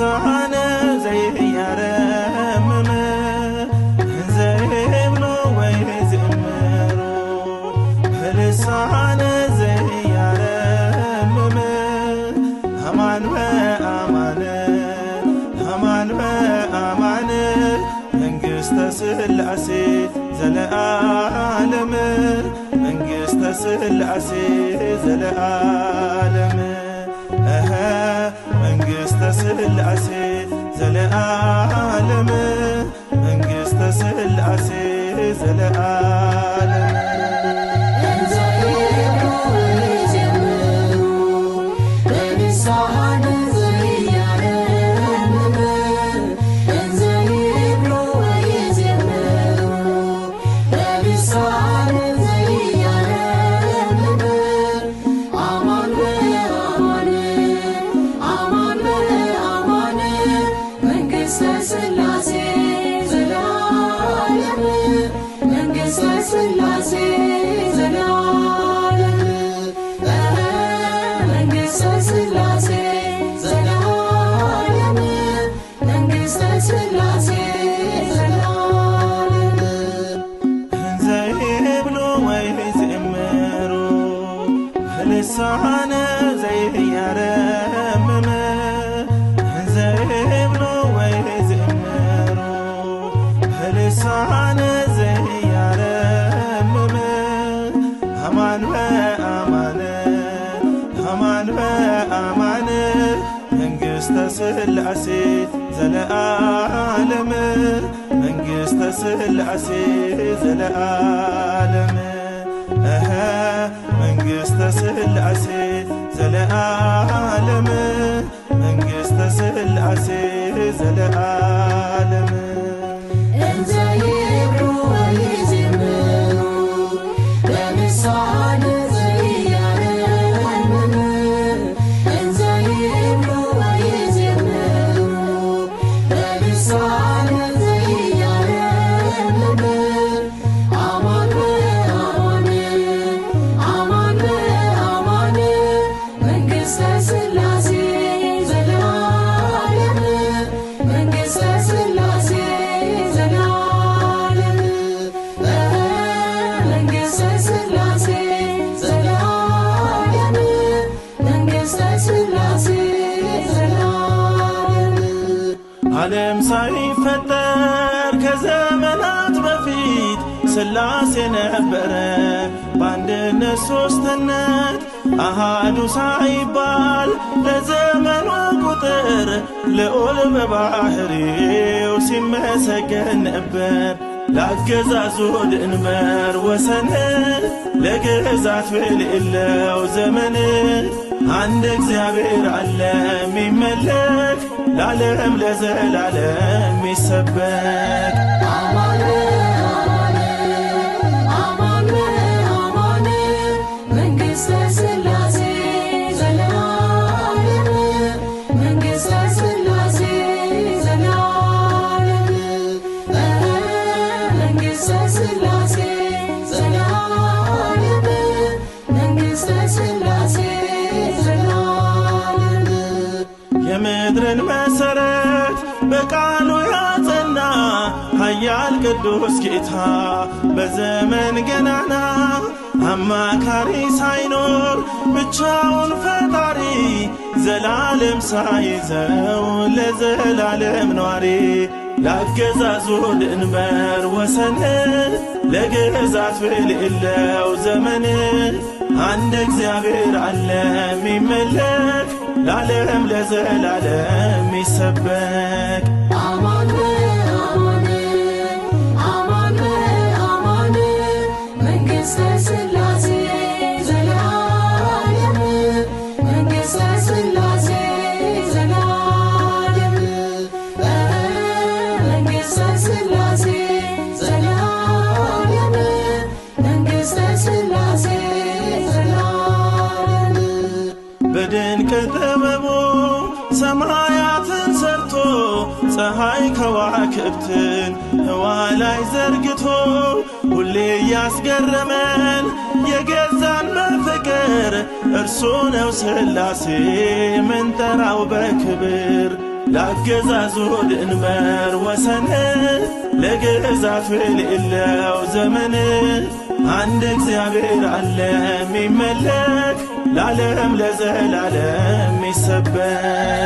በልሳነ ዘይያረምም ዘይብሎ ወይዝምሩ በልሳነ ዘይያረምም አማን በአማን አማን በአማን መንግሥተ ሥላሴ ዘለዓለም መንግሥተ ሥላሴ ዘለዓለም መንግሥተ ሥላሴ ዘለዓለም መንግሥተ ሥላሴ ዘለዓለም በልሳነ ዘይያረምም ዘይብሎ ወይዝምሩ በልሳነ ዘይያረምም አማን በአማን አማን በአማን መንግሥተ ሥላሴ ዘለዓለም መንግሥተ ሥላሴ ዘለዓለም መንግሥተ ሥላሴ ዘለዓለም መንግሥተ ሥላሴ ዘለዓለም እንዘይብሉ ወይዝምሩ በልሳነ ዘይያረምም እንዘይብሉ ወይዝምሩ በልሳነ ዘይያረምም አማን በአማን አማን በአማን መንግሥተ ሥላሴ ዘለዓለም መንግሥተ ሥላሴ ዘለዓለም መንግሥተ ሥላሴ ዘለዓለም መንግሥተ ሥላሴ ዘለዓለም ዓለም ሳይፈጠር ከዘመናት በፊት ሥላሴ ነበረ በአንድነት ሦስትነት አሃዱ ሳይባል ለዘመኑ ቁጥር ልዑል በባሕሪው ሲመሰገን ነበር ለአገዛዙ ድንበር ወሰን ለግዛት በሌለው ዘመን አንድ እግዚአብሔር አለ የሚመለክ ለዓለም ለዘላለም የሚሰበክ አማን በአማን አማን በአማን መንግሥተ ሥላሴ ዘለዓለም መንግሥተ ሥላሴ ዘለዓለም መንግሥተ ሥላሴ ዘለዓለም መንግሥተ ሥላሴ ዘለዓለም የምድርን መሠረት በቃሉ ያጸና ኃያል ቅዱስ ጌታ በዘመን ገናና አማካሪ ሳይኖር ብቻውን ፈጣሪ ዘላለም ሳይዘው ለዘላለም ኗሪ ለአገዛዙ ድንበር ወሰን ለግዛት በሌለው ዘመን አንድ እግዚአብሔር አለ የሚመለክ ለዓለም ለዘላለም የሚሰበክ አማን በአማን አማን በአማን መንግሥተ ሥላሴ ዘለዓለም መንግሥተ ሥላሴ ዘለዓለም መንግሥተ ሥላሴ ዘለዓለም መንግሥተ ሥላሴ ዘለዓለም በድንቅ ጥበቡ ሰማያትን ሰርቶ ፀሐይ ከዋክብትን ህዋ ላይ ዘርግቶ ሁሌ ያስገረመን የገዛን በፍቅር እርሱ ነው ሥላሴ ምንጠራው በክብር ላገዛዙ ድንበር ወሰን ለግዛቱ የሌለው ዘመን አንድ እግዚአብሔር አለ ሚመለክ ለዓለም ለዘላለም ሚሰበክ